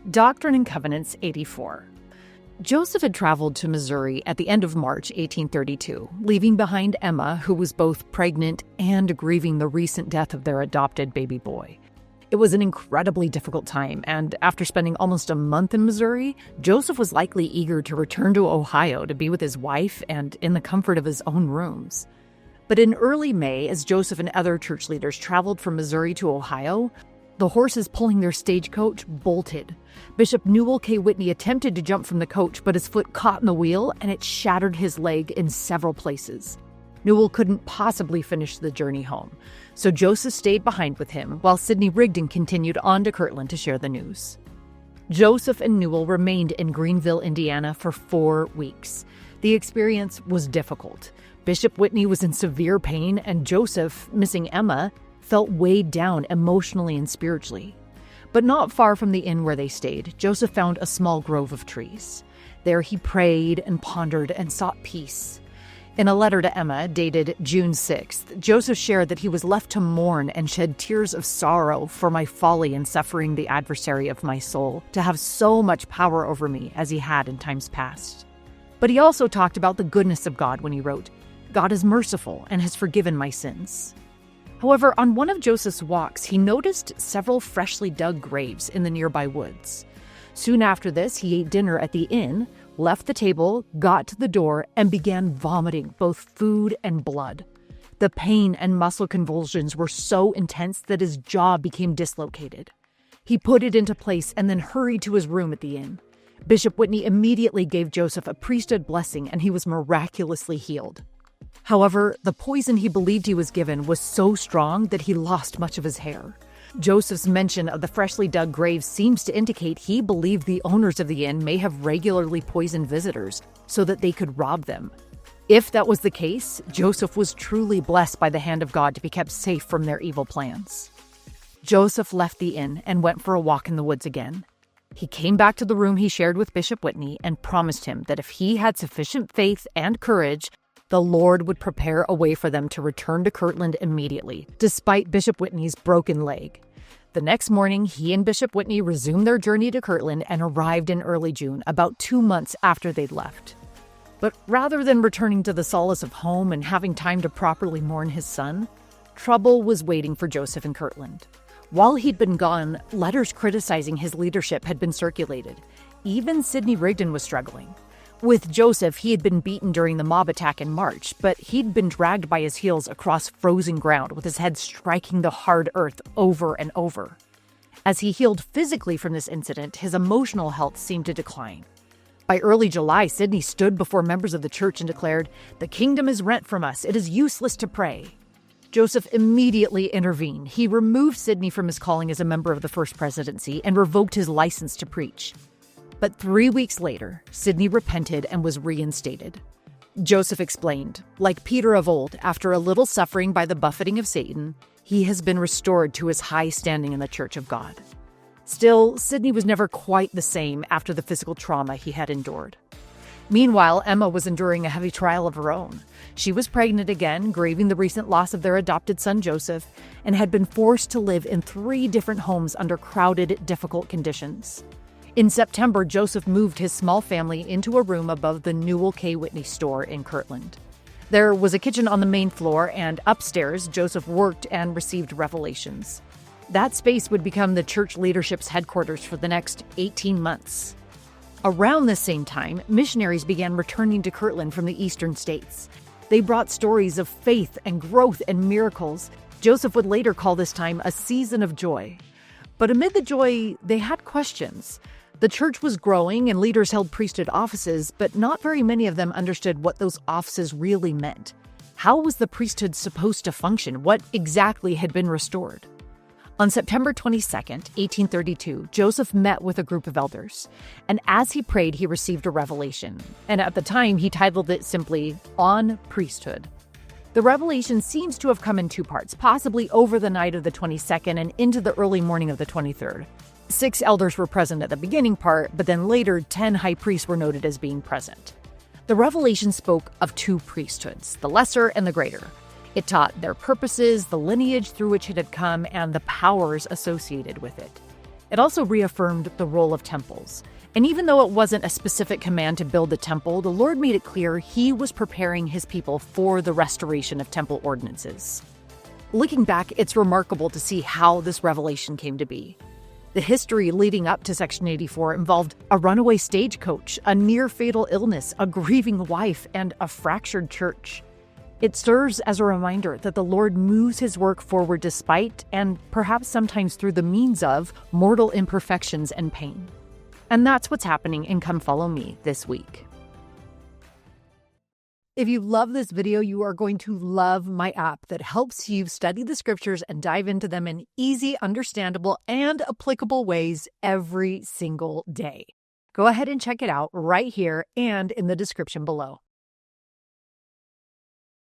Doctrine and Covenants 84. Joseph had traveled to Missouri at the end of March 1832, leaving behind Emma, who was both pregnant and grieving the recent death of their adopted baby boy. It was an incredibly difficult time, and after spending almost a month in Missouri, Joseph was likely eager to return to Ohio to be with his wife and in the comfort of his own rooms. But in early May, as Joseph and other church leaders traveled from Missouri to Ohio, the horses pulling their stagecoach bolted. Bishop Newell K. Whitney attempted to jump from the coach, but his foot caught in the wheel and it shattered his leg in several places. Newell couldn't possibly finish the journey home, so Joseph stayed behind with him while Sidney Rigdon continued on to Kirtland to share the news. Joseph and Newell remained in Greenville, Indiana for 4 weeks. The experience was difficult. Bishop Whitney was in severe pain, and Joseph, missing Emma, felt weighed down emotionally and spiritually. But not far from the inn where they stayed, Joseph found a small grove of trees. There he prayed and pondered and sought peace. In a letter to Emma, dated June 6th, Joseph shared that he was left to mourn and shed tears of sorrow for my folly in suffering the adversary of my soul to have so much power over me as he had in times past. But he also talked about the goodness of God when he wrote, "God is merciful and has forgiven my sins." However, on one of Joseph's walks, he noticed several freshly dug graves in the nearby woods. Soon after this, he ate dinner at the inn, left the table, got to the door, and began vomiting both food and blood. The pain and muscle convulsions were so intense that his jaw became dislocated. He put it into place and then hurried to his room at the inn. Bishop Whitney immediately gave Joseph a priesthood blessing, and he was miraculously healed. However, the poison he believed he was given was so strong that he lost much of his hair. Joseph's mention of the freshly dug graves seems to indicate he believed the owners of the inn may have regularly poisoned visitors so that they could rob them. If that was the case, Joseph was truly blessed by the hand of God to be kept safe from their evil plans. Joseph left the inn and went for a walk in the woods again. He came back to the room he shared with Bishop Whitney and promised him that if he had sufficient faith and courage, the Lord would prepare a way for them to return to Kirtland immediately, despite Bishop Whitney's broken leg. The next morning, he and Bishop Whitney resumed their journey to Kirtland and arrived in early June, about 2 months after they'd left. But rather than returning to the solace of home and having time to properly mourn his son, trouble was waiting for Joseph in Kirtland. While he'd been gone, letters criticizing his leadership had been circulated. Even Sidney Rigdon was struggling. With Joseph, he had been beaten during the mob attack in March, but he'd been dragged by his heels across frozen ground with his head striking the hard earth over and over. As he healed physically from this incident, his emotional health seemed to decline. By early July, Sidney stood before members of the church and declared, "The kingdom is rent from us. It is useless to pray." Joseph immediately intervened. He removed Sidney from his calling as a member of the First Presidency and revoked his license to preach. But 3 weeks later, Sidney repented and was reinstated. Joseph explained, like Peter of old, after a little suffering by the buffeting of Satan, he has been restored to his high standing in the Church of God. Still, Sidney was never quite the same after the physical trauma he had endured. Meanwhile, Emma was enduring a heavy trial of her own. She was pregnant again, grieving the recent loss of their adopted son Joseph, and had been forced to live in 3 different homes under crowded, difficult conditions. In September, Joseph moved his small family into a room above the Newell K. Whitney store in Kirtland. There was a kitchen on the main floor, and upstairs, Joseph worked and received revelations. That space would become the church leadership's headquarters for the next 18 months. Around this same time, missionaries began returning to Kirtland from the eastern states. They brought stories of faith and growth and miracles. Joseph would later call this time a season of joy. But amid the joy, they had questions. The church was growing and leaders held priesthood offices, but not very many of them understood what those offices really meant. How was the priesthood supposed to function? What exactly had been restored? On September 22nd, 1832, Joseph met with a group of elders, and as he prayed, he received a revelation. And at the time, he titled it simply, "On Priesthood." The revelation seems to have come in 2 parts, possibly over the night of the 22nd and into the early morning of the 23rd. 6 elders were present at the beginning part, but then later 10 high priests were noted as being present. The revelation spoke of 2 priesthoods, the lesser and the greater. It taught their purposes, the lineage through which it had come, and the powers associated with it. It also reaffirmed the role of temples. And even though it wasn't a specific command to build the temple, the Lord made it clear he was preparing his people for the restoration of temple ordinances. Looking back, it's remarkable to see how this revelation came to be. The history leading up to Section 84 involved a runaway stagecoach, a near-fatal illness, a grieving wife, and a fractured church. It serves as a reminder that the Lord moves his work forward despite, and perhaps sometimes through the means of, mortal imperfections and pain. And that's what's happening in Come Follow Me this week. If you love this video, you are going to love my app that helps you study the scriptures and dive into them in easy, understandable, and applicable ways every single day. Go ahead and check it out right here and in the description below.